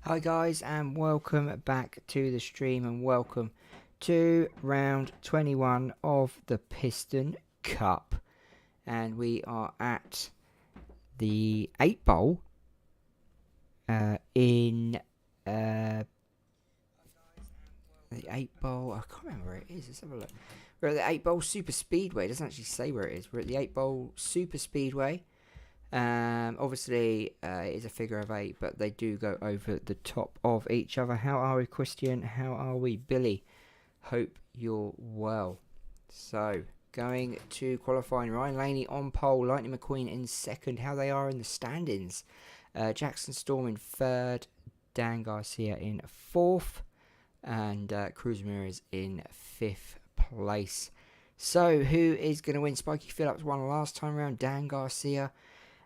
Hi guys, and welcome back to the stream, and welcome to round 21 of the Piston Cup. And we are at the 8 bowl in the 8 bowl. I can't remember where it is. Let's have a look. We're at the 8 bowl Super Speedway. It doesn't actually say where it is. We're at the 8 bowl Super Speedway. Obviously, it is a figure of 8, but they do go over the top of each other. How are we, Christian? How are we, Billy? Hope you're well. So, going to qualifying, Ryan Laney on pole, Lightning McQueen in second. How they are in the standings: Jackson Storm in third, Dan Garcia in fourth, and Cruz Ramirez in fifth place. So, who is going to win? Spiky Phillips won last time round, Dan Garcia.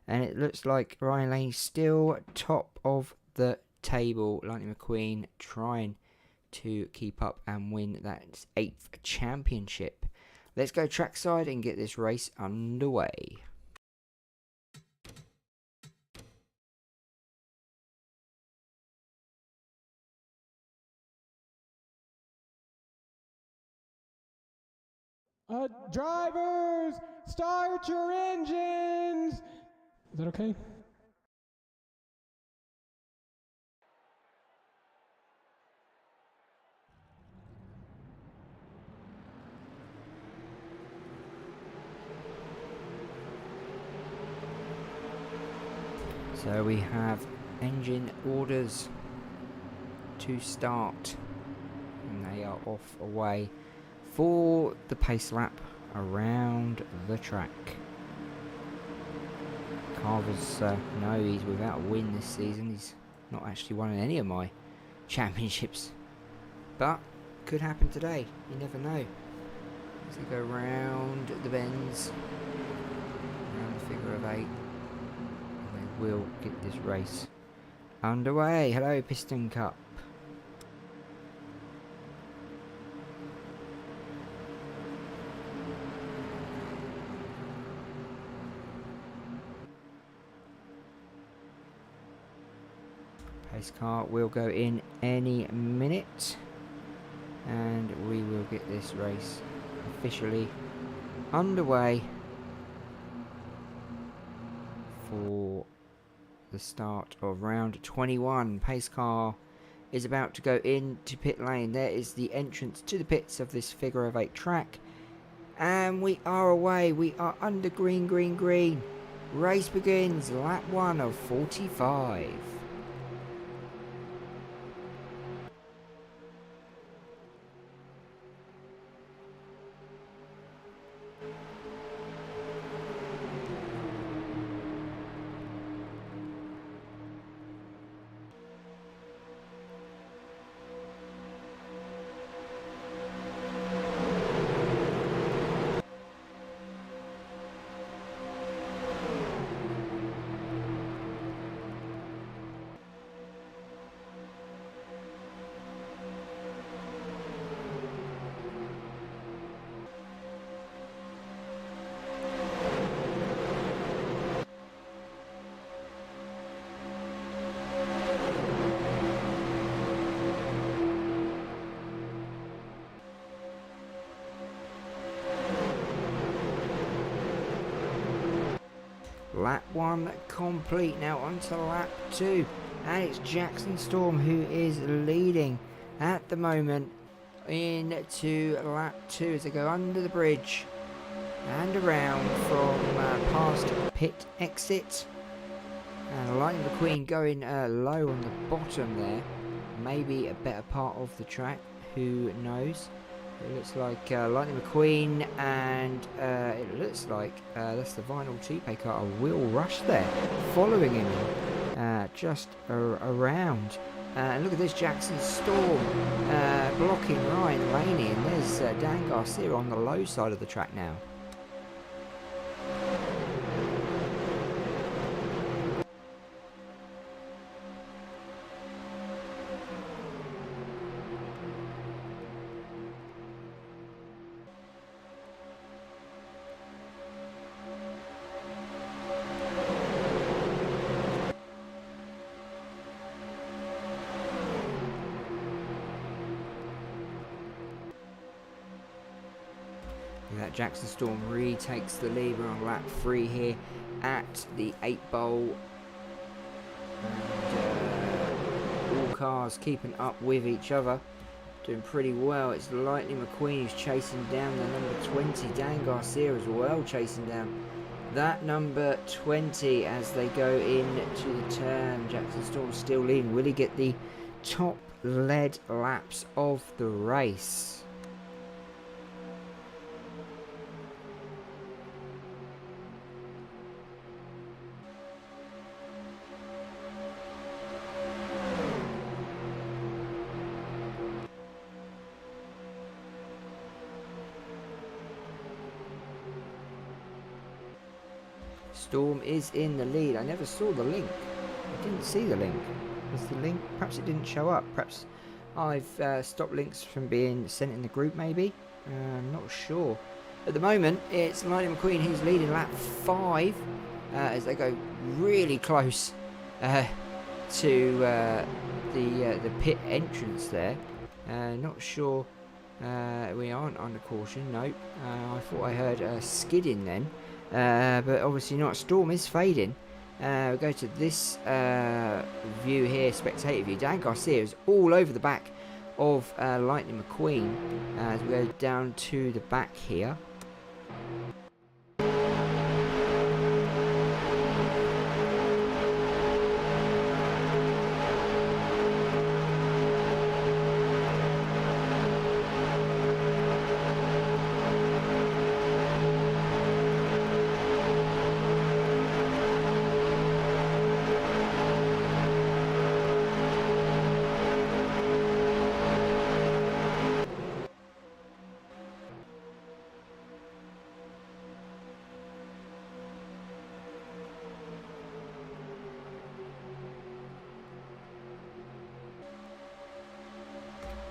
And it looks like Ryan Laney still top of the table. Lightning McQueen trying to keep up and win that 8th championship. Let's go trackside and get this race underway. Drivers, start your engines! Is that okay? So we have engine orders to start, and they are off away for the pace lap around the track. Carver's no, he's without a win this season. He's not actually won any of my championships, but could happen today. You never know. As they go round the bends, around the figure of 8, and they will get this race underway. Hello, Piston Cup. Pace car will go in any minute, and we will get this race officially underway for the start of round 21. Pace car is about to go into pit lane. There is the entrance to the pits of this figure of 8 track, and we are away. We are under green, green, green. Race begins, lap 1 of 45. Lap 1 complete. Now on to lap 2, and it's Jackson Storm who is leading at the moment into lap 2 as they go under the bridge and around from past pit exit. And Lightning McQueen going low on the bottom there. Maybe a better part of the track, who knows. It looks like Lightning McQueen, and it looks like that's the Vinyl Toupee car, Will Rush there, following him just around. And look at this, Jackson Storm blocking Ryan Laney, and there's Dan Garcia on the low side of the track now. that Jackson Storm retakes the lead. We're on lap 3 here at the 8 Bowl. And all cars keeping up with each other, doing pretty well. It's Lightning McQueen who's chasing down the number 20. Dan Garcia as well chasing down that number 20 as they go into the turn. Jackson Storm still leading. Will he get the top lead laps of the race? Storm is in the lead. I never saw the link. I didn't see the link. Was the link? Perhaps it didn't show up. Perhaps I've stopped links from being sent in the group, maybe. I'm not sure. At the moment, it's Lightning McQueen who's leading lap 5 as they go really close to the pit entrance there. Not sure. We aren't under caution. Nope. I thought I heard skidding then. But obviously not. Storm is fading. We'll go to this view here, spectator view. Dan Garcia is all over the back of Lightning McQueen as we go down to the back here.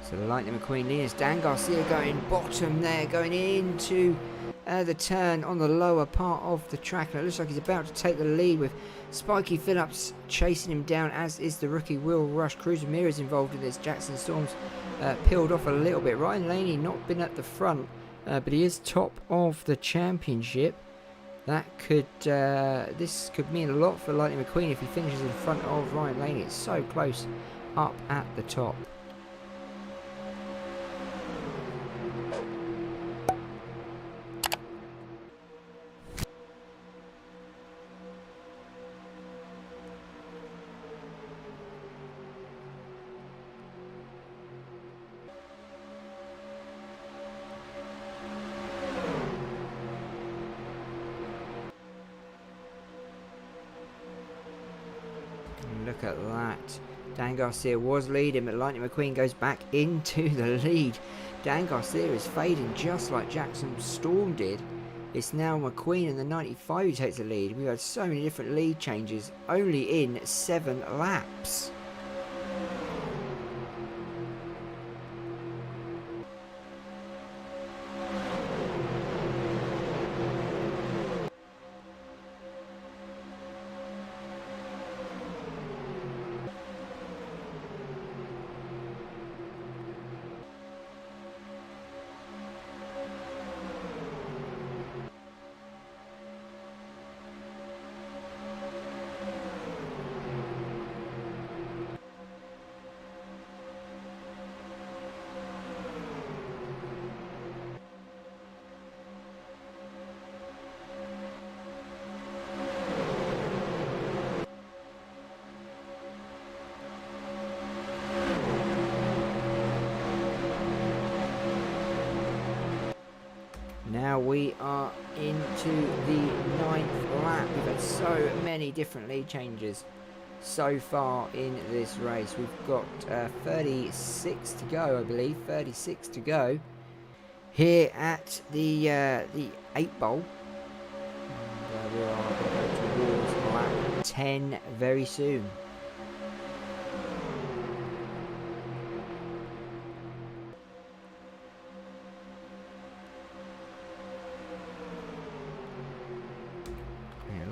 So the Lightning McQueen leaders. Dan Garcia going bottom there, going into the turn on the lower part of the track. And it looks like he's about to take the lead with Spiky Phillips chasing him down, as is the rookie Will Rush. Cruz Ramirez involved in this. Jackson Storm's peeled off a little bit. Ryan Laney not been at the front, but he is top of the championship. That could this could mean a lot for Lightning McQueen if he finishes in front of Ryan Laney. It's so close up at the top. Look at that. Dan Garcia was leading, but Lightning McQueen goes back into the lead. Dan Garcia is fading just like Jackson Storm did. It's now McQueen in the 95 who takes the lead. We've had so many different lead changes only in 7 laps. Now we are into the 9th lap. We've had so many different lead changes so far in this race. We've got 36 to go, I believe. 36 to go here at the 8 Bowl. And we are going to go towards lap 10 very soon.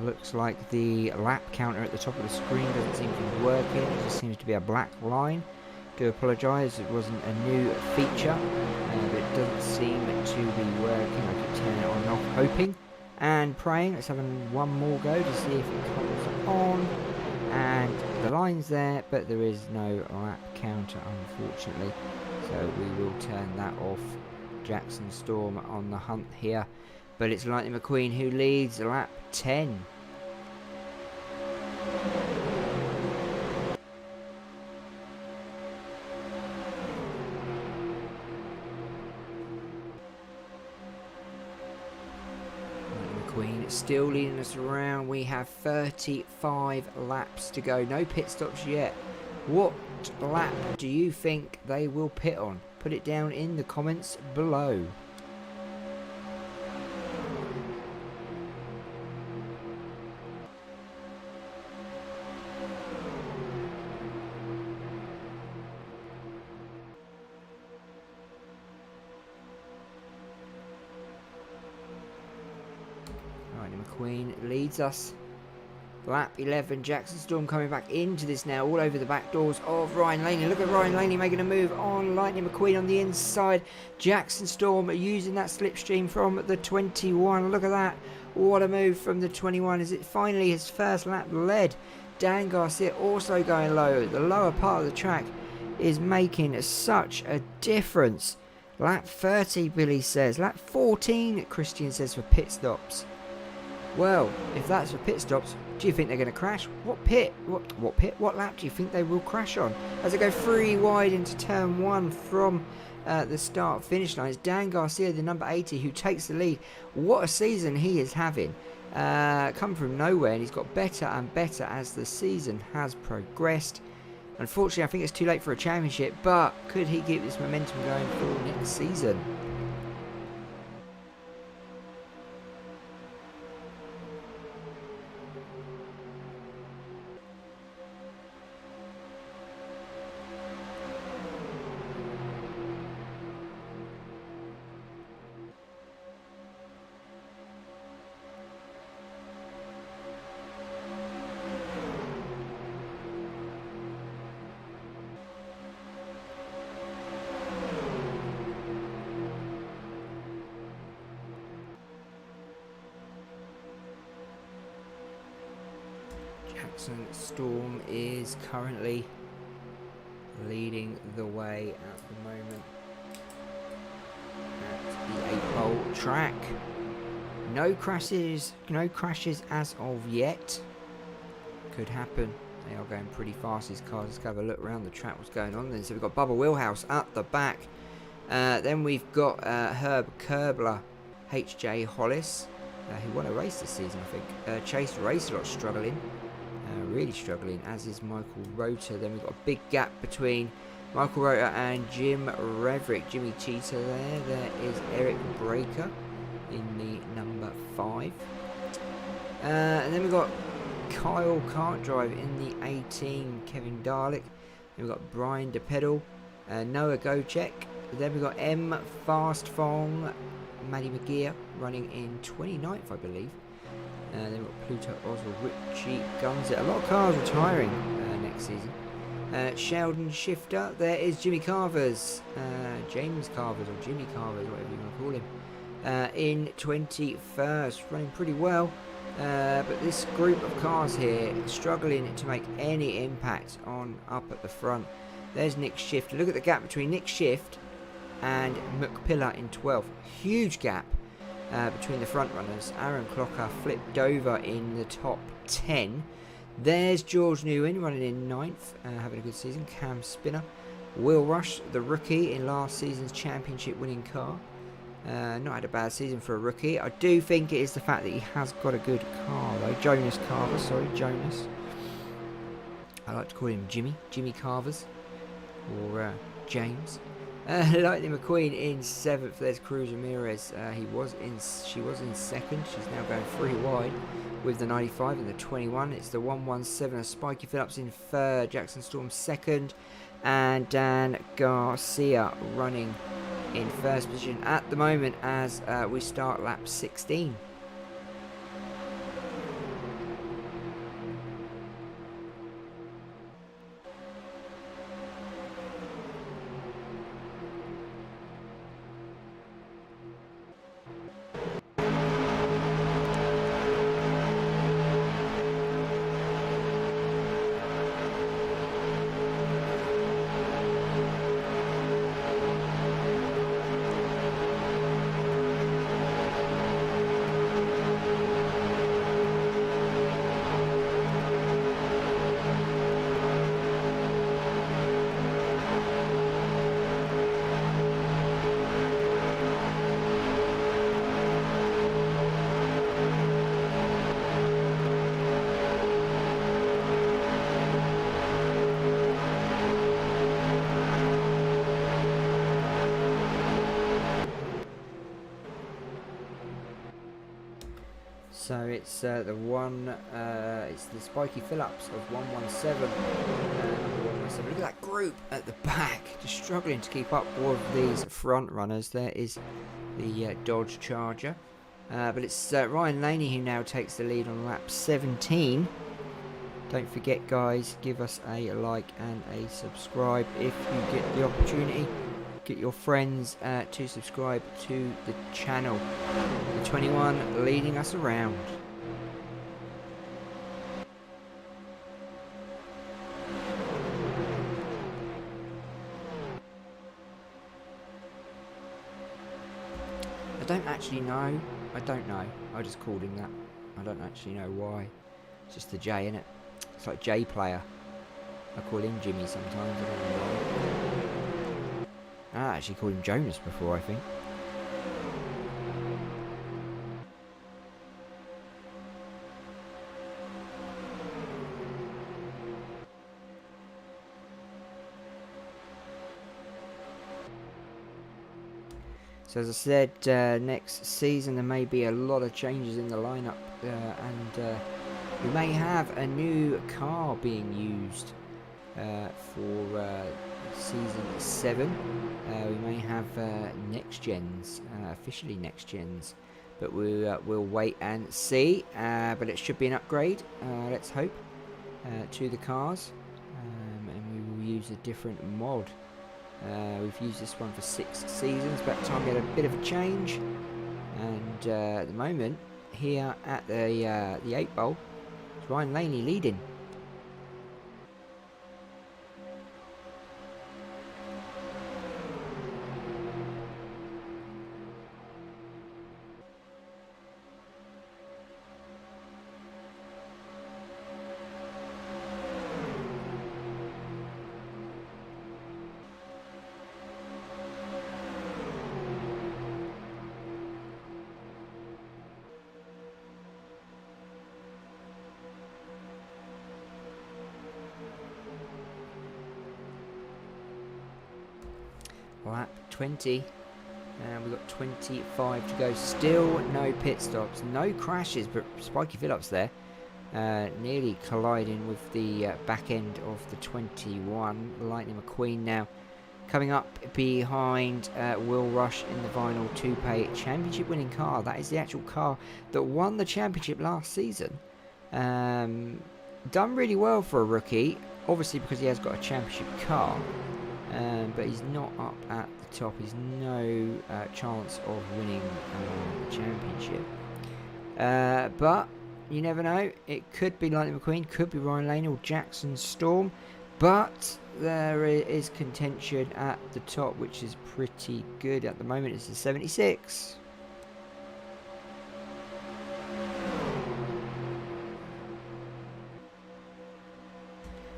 Looks like the lap counter at the top of the screen doesn't seem to be working. It just seems to be a black line. Do apologise, it wasn't a new feature, but it doesn't seem to be working. I keep turn it on and off, hoping and praying. Let's have one more go to see if it comes on. And the line's there, but there is no lap counter, unfortunately. So we will turn that off. Jackson Storm on the hunt here. But it's Lightning McQueen who leads lap 10. Queen still leading us around. We have 35 laps to go. No pit stops yet. What lap do you think they will pit on? Put it down in the comments below. McQueen leads us. Lap 11, Jackson Storm coming back into this now, all over the back doors of Ryan Laney. Look at Ryan Laney making a move on Lightning McQueen on the inside. Jackson Storm using that slipstream from the 21. Look at that. What a move from the 21. Is it finally his first lap led? Dan Garcia also going low. The lower part of the track is making such a difference. Lap 30, Billy says. Lap 14, Christian says, for pit stops. Well, if that's for pit stops, do you think they're going to crash? What pit? What pit? What lap do you think they will crash on? As they go 3 wide into turn 1 from the start-finish line, it's Dan Garcia, the number 80, who takes the lead. What a season he is having. Come from nowhere, and he's got better and better as the season has progressed. Unfortunately, I think it's too late for a championship, but could he keep this momentum going for next season? Jackson Storm is currently leading the way at the moment at the 8-hole track. No crashes as of yet. Could happen. They are going pretty fast, these cars. Let's have a look around the track, what's going on then. So we've got Bubba Wheelhouse at the back. Then we've got Herb Kerbler, HJ Hollis, who won a race this season, I think. Chase Racelot struggling. Really struggling, as is Michael Rota. Then we've got a big gap between Michael Rota and Jim Reverick. Jimmy Cheetah there. There is Eric Breaker in the number 5. And then we've got Kyle Cartdrive in the 18, Kevin Darlick. Then we've got Brian DePedal, Noah Gocek. Then we've got M Fast Fong, Maddie McGear running in 29th, I believe. Then we've got Pluto Oswald, Richie Gunsit. A lot of cars retiring next season. Sheldon Shifter. There is Jimmy Carver's, James Carver's, or Jimmy Carver's, whatever you want to call him, in 21st, running pretty well. But this group of cars here struggling to make any impact on up at the front. There's Nick Shift. Look at the gap between Nick Shift and McPillar in 12th. Huge gap between the front runners. Aaron Clocker flipped over in the top 10. There's George Newin running in 9th, having a good season. Cam Spinner. Will Rush, the rookie in last season's championship winning car. Not had a bad season for a rookie. I do think it is the fact that he has got a good car though. Jonas Carver, sorry, Jonas. I like to call him Jimmy Carvers, or James. Lightning McQueen in 7th. There's Cruz Ramirez. She was in 2nd. She's now going 3 wide with the 95 and the 21. It's the 117 of Spiky Phillips in 3rd. Jackson Storm 2nd, and Dan Garcia running in 1st position at the moment as we start lap 16. So it's the one, it's the Spiky Phillips of 117. Number 117. Look at that group at the back, just struggling to keep up with these front runners. There is the Dodge Charger. But it's Ryan Laney who now takes the lead on lap 17. Don't forget, guys, give us a like and a subscribe if you get the opportunity. Get your friends to subscribe to the channel. The 21 leading us around. I don't actually know. I don't know. I just called him that. I don't actually know why. It's just the J, innit? It's like J player. I call him Jimmy sometimes. I don't know why. I actually called him Jonas before, I think. So as I said, next season there may be a lot of changes in the lineup, and we may have a new car being used for season 7. We may have next gens, officially next gens, but we'll wait and see. But it should be an upgrade, let's hope, to the cars, and we will use a different mod. We've used this one for 6 seasons, but time we had a bit of a change. And at the moment, here at the 8 Bowl, it's Ryan Laney leading. Lap 20, and we've got 25 to go. Still no pit stops, no crashes, but Spiky Phillips there nearly colliding with the back end of the 21. Lightning McQueen now coming up behind Will Rush in the Vinyl Toupe championship winning car. That is the actual car that won the championship last season. Done really well for a rookie, obviously because he has got a championship car. But he's not up at the top. He's no chance of winning the championship. But you never know. It could be Lightning McQueen, could be Ryan Lane or Jackson Storm. But there is contention at the top, which is pretty good at the moment. It's the 76.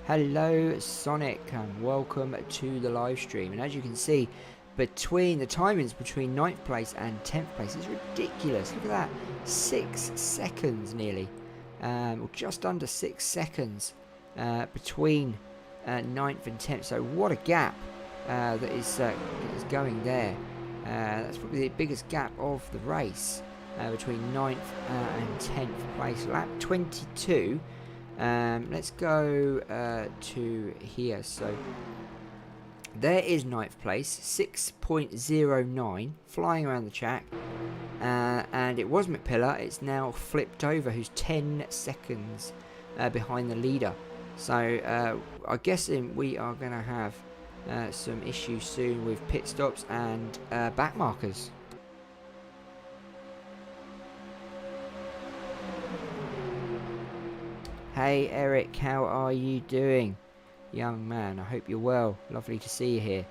Hello Sonic, and welcome to the live stream. And as you can see, between the timings between 9th place and 10th place is ridiculous. Look at that, 6 seconds nearly, or just under 6 seconds between 9th and 10th. So what a gap that is going there. That's probably the biggest gap of the race between 9th and 10th place. Lap 22. Let's go to here. So there is 9th place, 6.09, flying around the track, and it was McPillar. It's now flipped over, who's 10 seconds behind the leader. So I guess we are going to have some issues soon with pit stops and back markers. Hey Eric, how are you doing? Young man, I hope you're well. Lovely to see you here.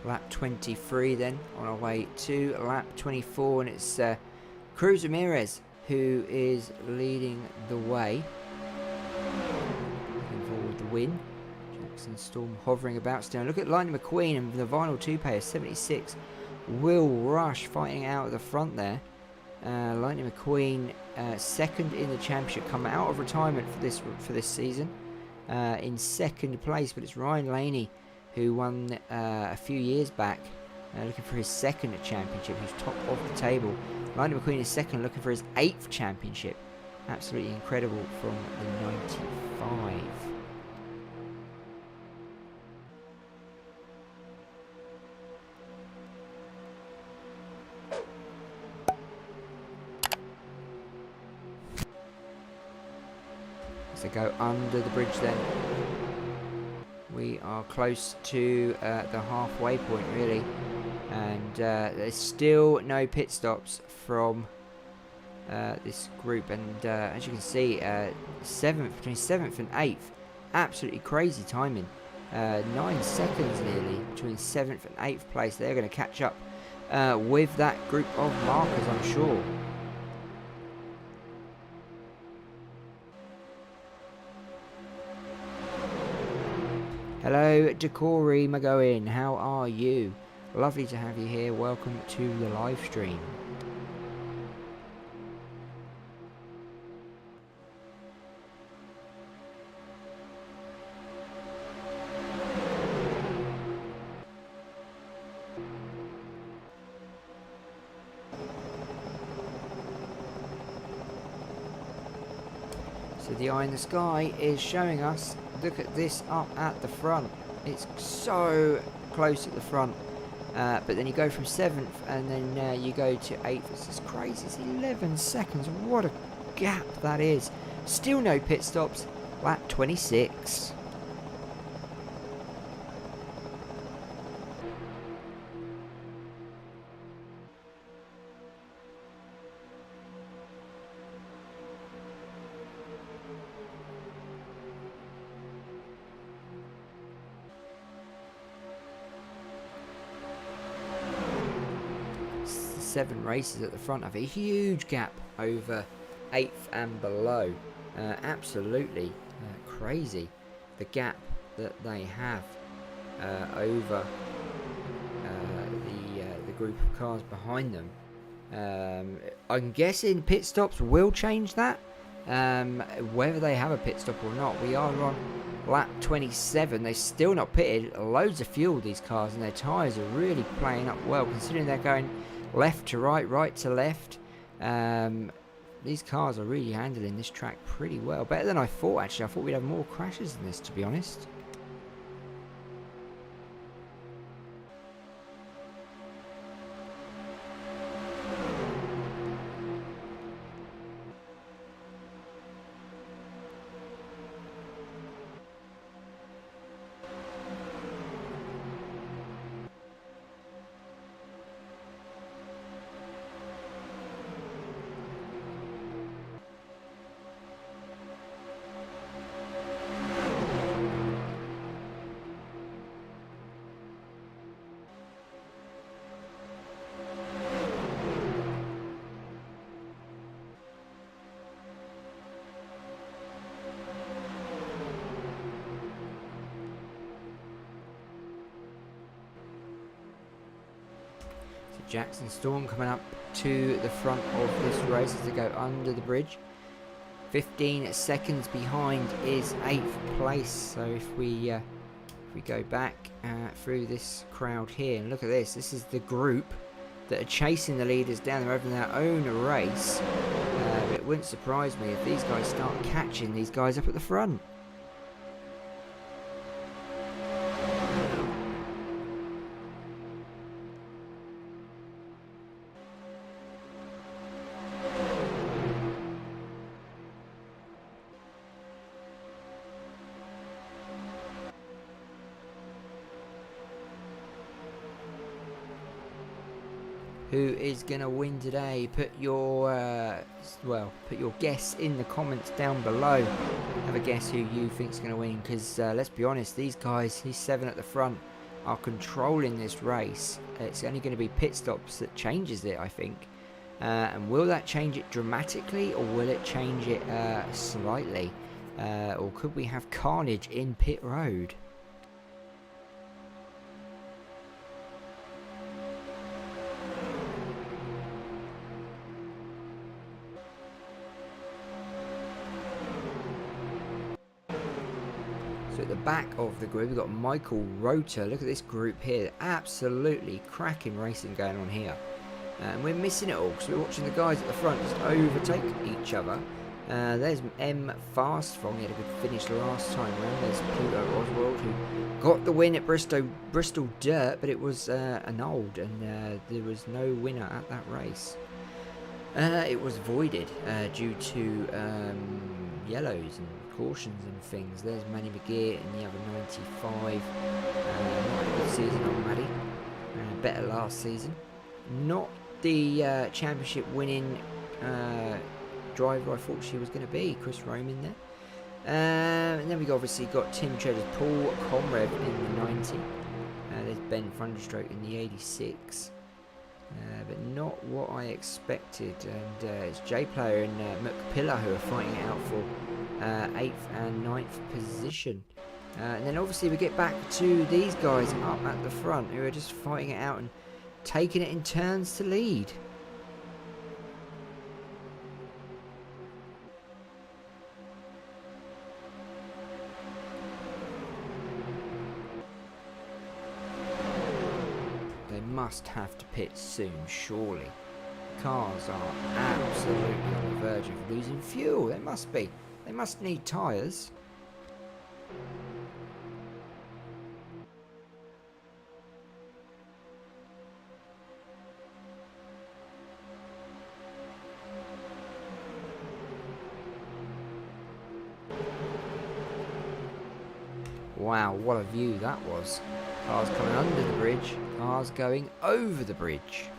Lap 23 then, on our way to lap 24, and it's Cruz Ramirez who is leading the way. Looking forward to win. Jackson Storm hovering about still. Look at Lightning McQueen and the Vinyl Toupe 76. Will Rush fighting out at the front there. Lightning McQueen, second in the championship, come out of retirement for this season, in second place. But it's Ryan Laney who won a few years back, looking for his second championship, who's top of the table. Lightning McQueen is second, looking for his 8th championship. Absolutely incredible from the 95. So go under the bridge then. We are close to the halfway point really, and there's still no pit stops from this group, and as you can see, between 7th and 8th, absolutely crazy timing. 9 seconds nearly between 7th and 8th place. They're going to catch up with that group of markers, I'm sure. Hello, Decory Magoin, how are you? Lovely to have you here. Welcome to the live stream. So the eye in the sky is showing us, look at this up at the front. It's so close at the front. But then you go from 7th and then you go to 8th. This is crazy. It's 11 seconds. What a gap that is. Still no pit stops. Lap 26. Seven races at the front have a huge gap over 8th and below. Absolutely crazy the gap that they have over the group of cars behind them. I'm guessing pit stops will change that, whether they have a pit stop or not. We are on lap 27. They're still not pitted. Loads of fuel, these cars, and their tyres are really playing up well, considering they're going left to right, right to left. These cars are really handling this track pretty well. Better than I thought, actually. I thought we'd have more crashes than this, to be honest. Jackson Storm coming up to the front of this race as they go under the bridge. 15 seconds behind is 8th place. So if we go back through this crowd here and look at this, this is the group that are chasing the leaders down. They're having their own race. It wouldn't surprise me if these guys start catching these guys up at the front. Who is going to win today? Put your guess in the comments down below. Have a guess who you think's going to win, because let's be honest, these guys, these 7 at the front, are controlling this race. It's only going to be pit stops that changes it, I think. And will that change it dramatically, or will it change it slightly? Or could we have carnage in pit road? So at the back of the group, we've got Michael Rota. Look at this group here. Absolutely cracking racing going on here. And we're missing it all because we're watching the guys at the front just overtake each other. There's M Fastfong. He had a good finish last time round. There's Pluto Oswald, who got the win at Bristol Dirt, but it was annulled, and there was no winner at that race. It was voided due to yellows and cautions and things. There's Manny McGear in the other 95. Not a good season on Maddie. Better last season. Not the championship winning driver I thought she was going to be. Chris Roman there. And then we obviously got Tim Treaders, Paul Comrev in the 90. There's Ben Thunderstroke in the 86. But not what I expected. And it's J-Player and McPillar who are fighting it out for 8th and 9th position. And then obviously we get back to these guys up at the front who are just fighting it out and taking it in turns to lead. They must have to pit soon, surely. Cars are absolutely on the verge of losing fuel. They must be. They must need tyres. Wow, what a view that was. Cars coming under the bridge, cars going over the bridge.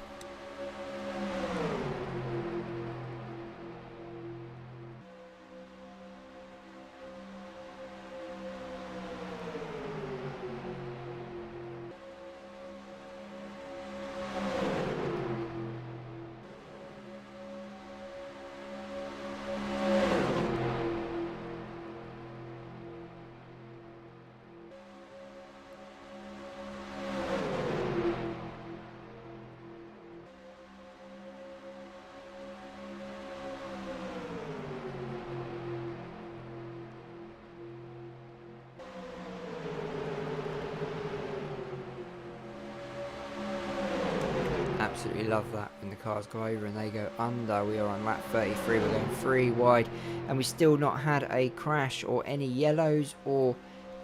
Absolutely love that when the cars go over and they go under. We are on lap 33, we're going 3 wide, and we still not had a crash or any yellows or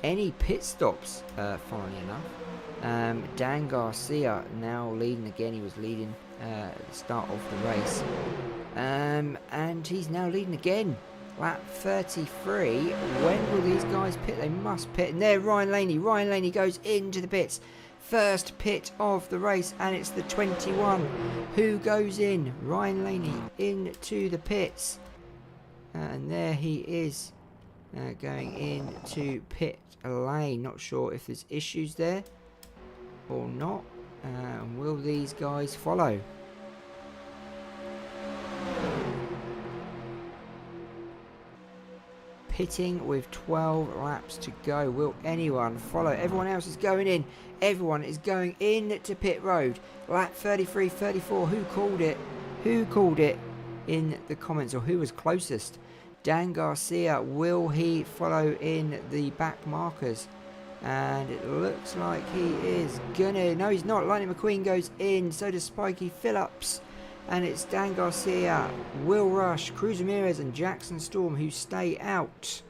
any pit stops, funnily enough. Dan Garcia now leading again. He was leading at the start of the race, and he's now leading again. Lap 33. When will these guys pit? They must pit. And there, Ryan Laney. Ryan Laney goes into the pits. First pit of the race, and it's the 21 who goes in. Ryan Laney into the pits, and there he is going into pit lane. Not sure if there's issues there or not. Will these guys follow? Pitting with 12 laps to go. Will anyone follow? Everyone else is going in. Everyone is going in to pit road. Lap 33, 34. Who called it? Who called it in the comments, or who was closest? Dan Garcia. Will he follow in the back markers? And it looks like he is gonna. No, he's not. Lightning McQueen goes in. So does Spiky Phillips. And it's Dan Garcia, Will Rush, Cruz Ramirez and Jackson Storm who stay out.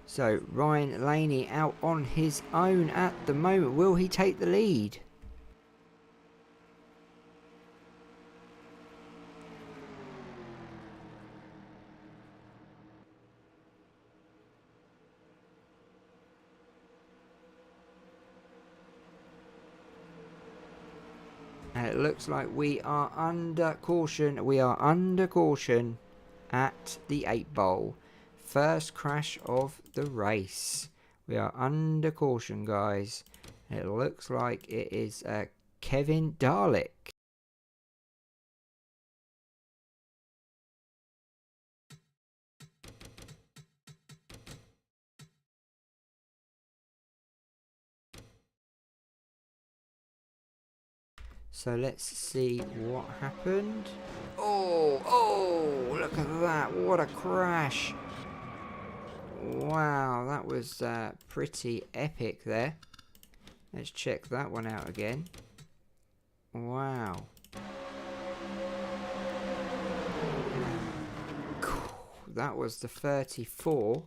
So Ryan Laney out on his own at the moment. Will he take the lead? And it looks like we are under caution. We are under caution at the 8 bowl. First crash of the race. We are under caution, guys. It looks like it is Kevin Darlick. So let's see what happened. Oh, look at that. What a crash. Wow, that was pretty epic there. Let's check that one out again. Wow. That was the 34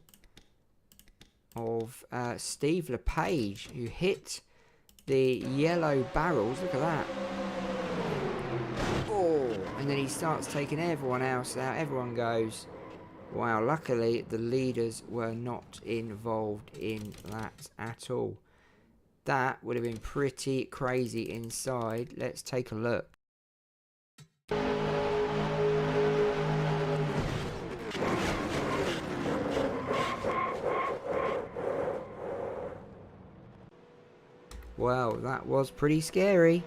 of Steve LePage, who hit the yellow barrels. Look at that. Oh, and then he starts taking everyone else out. Everyone goes. Wow, luckily the leaders were not involved in that at all. That would have been pretty crazy inside. Let's take a look. Wow, that was pretty scary.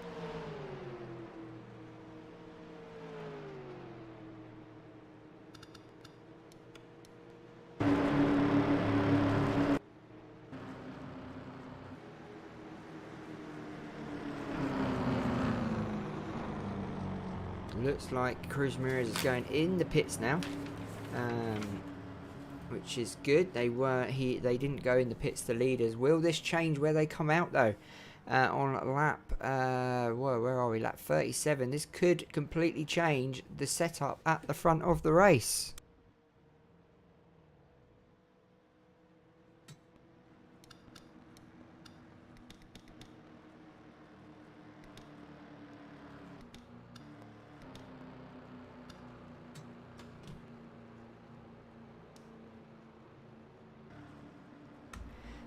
Looks like Cruz Ramirez is going in the pits now, which is good. They didn't go in the pits, the leaders. Will this change where they come out though? On lap, where are we? Lap 37. This could completely change the setup at the front of the race.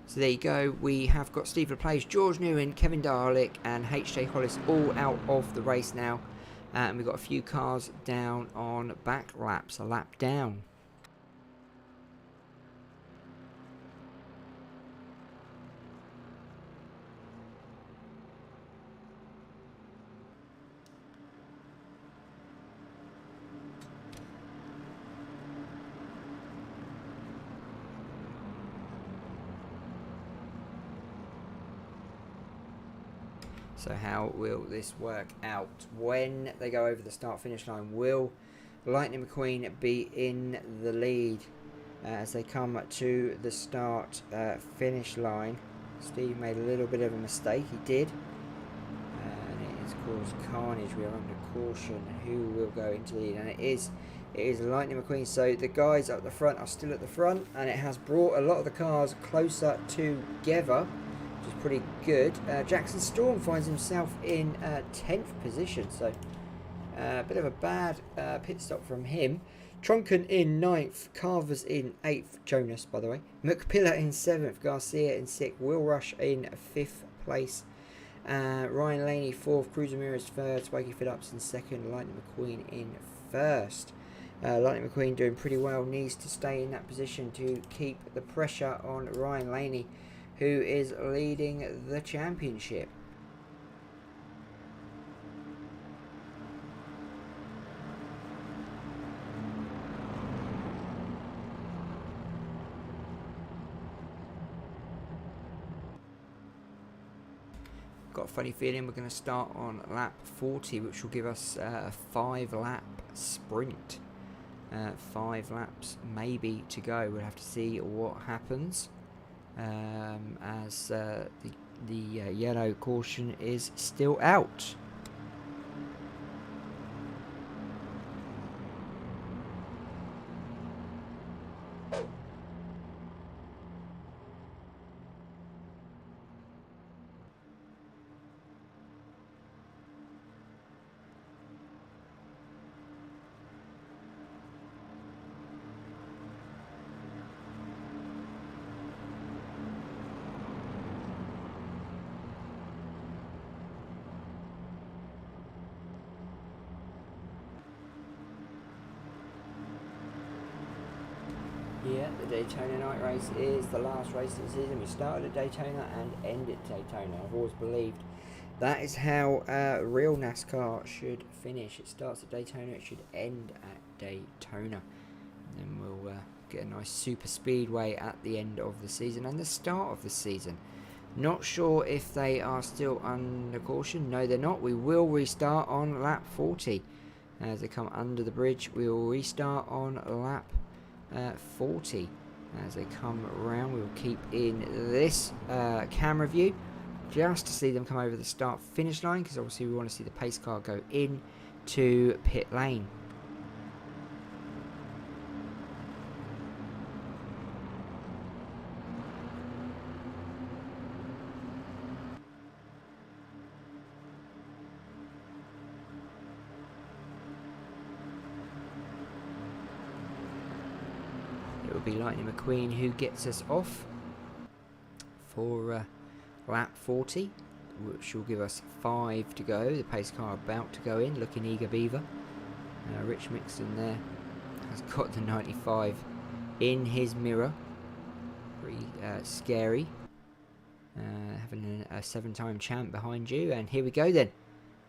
So there you go, we have got Steve LePage, George Newman, Kevin Darlick and H.J. Hollis all out of the race now. And we've got a few cars down on back laps, a lap down. So how will this work out when they go over the start-finish line? Will Lightning McQueen be in the lead as they come to the start-finish line? Steve made a little bit of a mistake. He did. And it has caused carnage. We are under caution. Who will go into the lead? And it is Lightning McQueen. So the guys up the front are still at the front. And it has brought a lot of the cars closer together, which is pretty good. Jackson Storm finds himself in 10th position, so a bit of a bad pit stop from him. Trunken in 9th, Carver's in 8th, Jonas by the way, McPillar in 7th, Garcia in 6th, Will Rush in 5th place, Ryan Laney 4th, Cruz Ramirez 3rd, Swaggy Phillips in 2nd, Lightning McQueen in 1st. Lightning McQueen doing pretty well, needs to stay in that position to keep the pressure on Ryan Laney, who is leading the championship. Got a funny feeling we're going to start on lap 40, which will give us a 5-lap sprint. 5 laps maybe to go. We'll have to see what happens. As the yellow caution is still out. Yeah, the Daytona night race is the last race of the season. We started at Daytona and end at Daytona. I've always believed that is how real NASCAR should finish. It starts at Daytona, it should end at Daytona. And then we'll get a nice super speedway at the end of the season and the start of the season. Not sure if they are still under caution. No, they're not. We will restart on lap 40. As they come under the bridge, we will restart on lap 40. As they come around, we will keep in this camera view just to see them come over the start finish line, because obviously we want to see the pace car go in to pit lane. It will be Lightning McQueen who gets us off for lap 40, which will give us 5 to go. The pace car about to go in, looking eager beaver. Rich Mixon there has got the 95 in his mirror. Pretty scary. Having a 7-time champ behind you. And here we go then,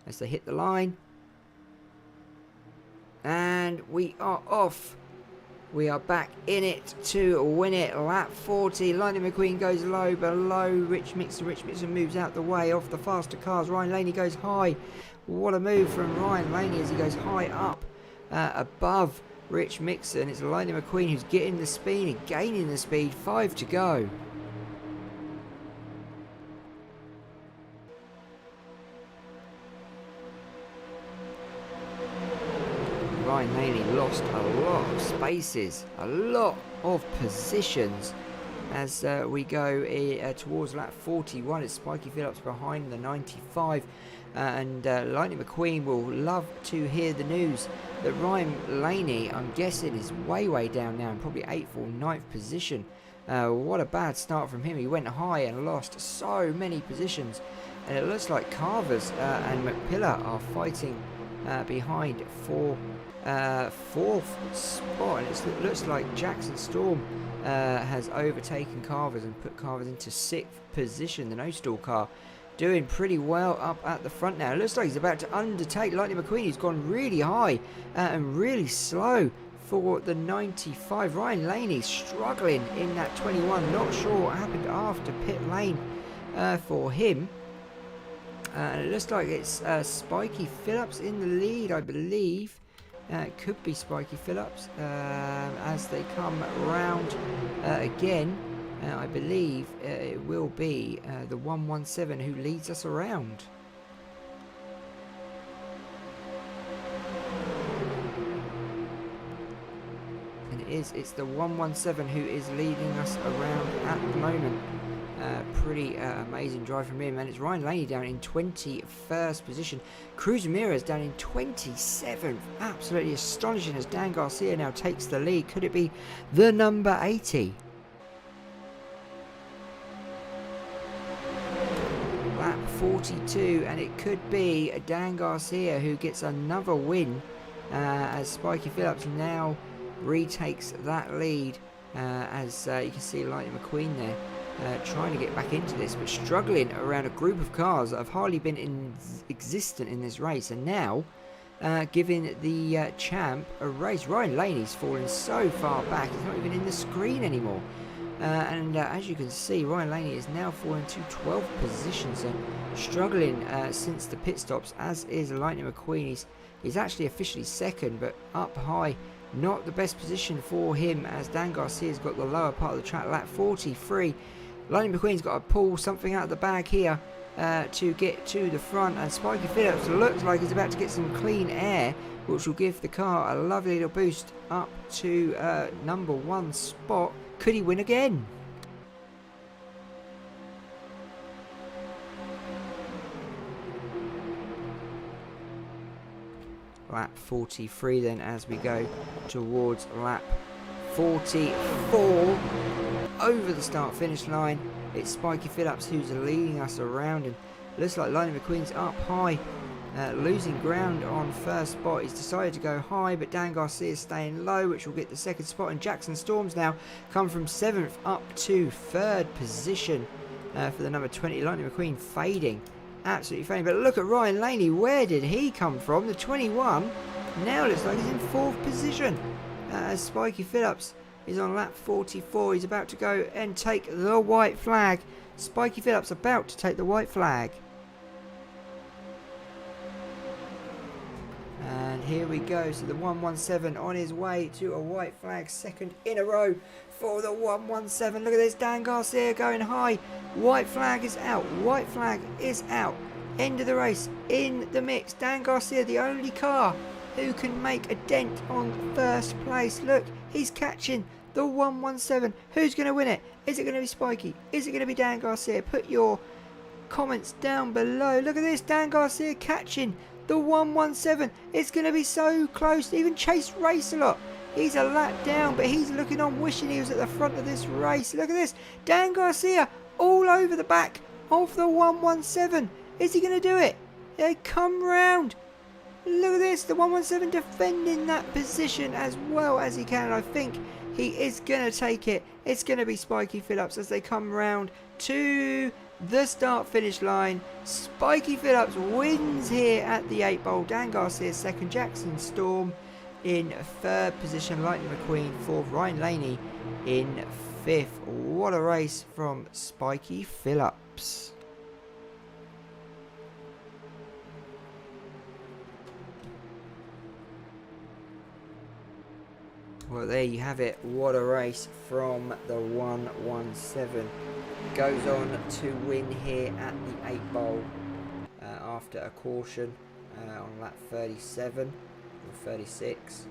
as they hit the line. And we are off. We are back in it to win it. Lap 40. Lightning McQueen goes low below Rich Mixon. Rich Mixon moves out the way off the faster cars. Ryan Laney goes high. What a move from Ryan Laney as he goes high up above Rich Mixon. It's Lightning McQueen who's getting the speed and gaining the speed. 5 to go. Ryan Laney lost a lot of spaces, a lot of positions as we go towards lap 41. It's Spiky Phillips behind the 95, and Lightning McQueen will love to hear the news that Ryan Laney, I'm guessing, is way down now in probably 8th or 9th position. What a bad start from him. He went high and lost so many positions, and it looks like Carvers and McPillar are fighting behind for 4th spot, and it looks like Jackson Storm has overtaken Carvers and put Carvers into 6th position. The no-stall car doing pretty well up at the front now. It looks like he's about to undertake Lightning McQueen. He's gone really high and really slow for the 95. Ryan Laney struggling in that 21. Not sure what happened after pit lane for him. And it looks like it's Spiky Phillips in the lead, I believe. It could be Spiky Phillips as they come round again. I believe it will be the 117 who leads us around. And it's the 117 who is leading us around at the moment. Pretty amazing drive from him, and it's Ryan Laney down in 21st position. Cruz Ramirez down in 27th. Absolutely astonishing as Dan Garcia now takes the lead. Could it be the number 80? Lap 42, and it could be Dan Garcia who gets another win as Spiky Phillips now retakes that lead. As you can see Lightning McQueen there trying to get back into this, but struggling around a group of cars that have hardly been existent in this race, and now giving the champ a race. Ryan Laney's fallen so far back, he's not even in the screen anymore. And as you can see, Ryan Laney is now fallen to 12th position, so struggling since the pit stops, as is Lightning McQueen. He's actually officially second, but up high. Not the best position for him, as Dan Garcia's got the lower part of the track. Lap 43. Lightning McQueen's got to pull something out of the bag here to get to the front, and Spiky Phillips looks like he's about to get some clean air, which will give the car a lovely little boost up to number 1 spot. Could he win again? Lap 43 then, as we go towards lap 44. Over the start finish line, it's Spiky Phillips who's leading us around, and looks like Lightning McQueen's up high, losing ground on first spot. He's decided to go high, but Dan Garcia is staying low, which will get the 2nd spot, and Jackson Storms now come from 7th up to 3rd position for the number 20. Lightning McQueen fading, absolutely fading. But look at Ryan Laney, where did he come from? The 21 now looks like he's in 4th position as Spiky Phillips is on lap 44. He's about to go and take the white flag Spiky Phillips about to take the white flag. And here we go. So the 117 on his way to a white flag, second in a row for the 117. Look at this, Dan Garcia going high. White flag is out. White flag is out. End of the race, in the mix. Dan Garcia, the only car who can make a dent on first place. Look, he's catching the 117. Who's going to win it? Is it going to be Spiky? Is it going to be Dan Garcia? Put your comments down below. Look at this, Dan Garcia catching the 117. It's going to be so close. Even Chase Race a lot. He's a lap down, but he's looking on, wishing he was at the front of this race. Look at this, Dan Garcia all over the back of the 117. Is he going to do it? They come round. Look at this, the 117 defending that position as well as he can. I think he is going to take it. It's going to be Spiky Phillips as they come round to the start-finish line. Spiky Phillips wins here at the 8 Bowl. Dan Garcia second, Jackson Storm in third position, Lightning McQueen fourth, Ryan Laney in fifth. What a race from Spiky Phillips. Well, there you have it. What a race from the 117. Goes on to win here at the 8 Bowl after a caution on lap 37 or 36.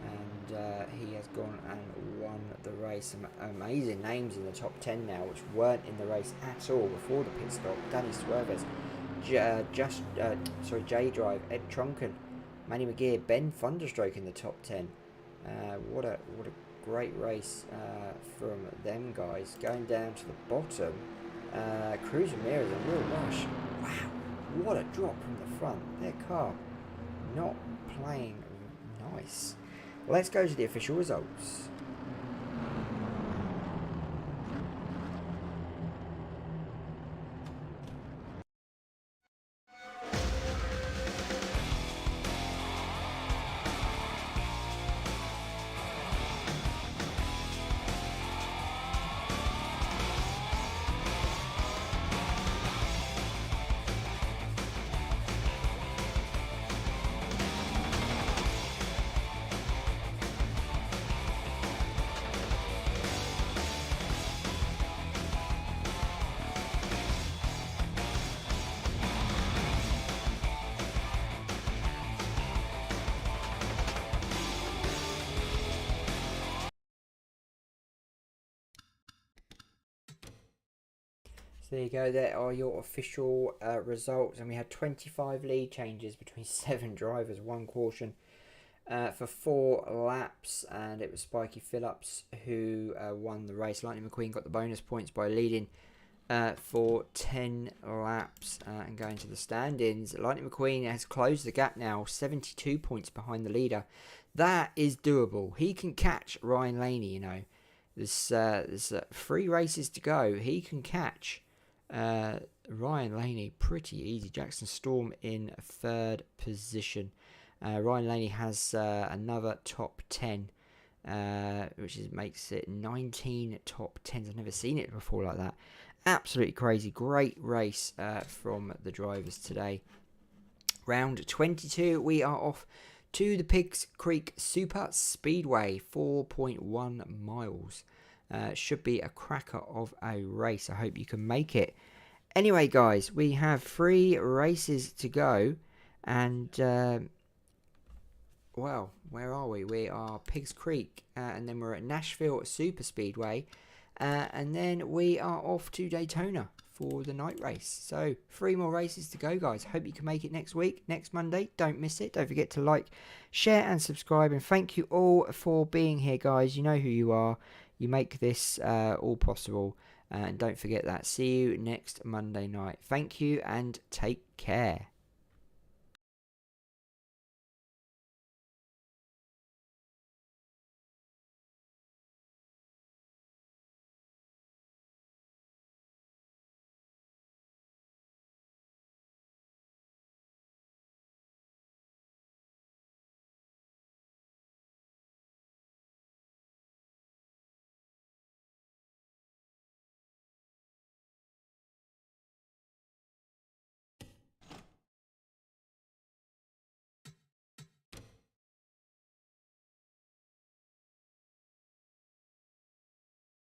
And he has gone and won the race. Some amazing names in the top 10 now, which weren't in the race at all before the pit stop. Danny Swerves, J Drive, Ed Trunken, Manny McGear, Ben Thunderstroke in the top 10. What a great race from them guys. Going down to the bottom, Cruz Ramirez a real rush. Wow, what a drop from the front. Their car not playing nice. Let's go to the official results. So there you go, there are your official results, and we had 25 lead changes between 7 drivers, 1 caution for 4 laps, and it was Spiky Phillips who won the race. Lightning McQueen got the bonus points by leading for 10 laps and going to the stand-ins. Lightning McQueen has closed the gap now, 72 points behind the leader. That is doable. He can catch Ryan Laney, you know. There's 3 races to go. He can catch Ryan Laney pretty easy. Jackson Storm in 3rd position. Ryan Laney has another top 10, which makes it 19 top 10s. I've never seen it before like that. Absolutely crazy. Great race from the drivers today. Round 22, we are off to the Pigs Creek Super Speedway, 4.1 miles. Should be a cracker of a race. I hope you can make it. Anyway, guys, we have 3 races to go, and well, where are we? We are Pigs Creek, and then we're at Nashville Super Speedway, and then we are off to Daytona for the night race. So 3 more races to go, guys. Hope you can make it next week, next Monday. Don't miss it. Don't forget to like, share and subscribe, and thank you all for being here, guys. You know who you are. You make this all possible, and don't forget that. See you next Monday night. Thank you and take care.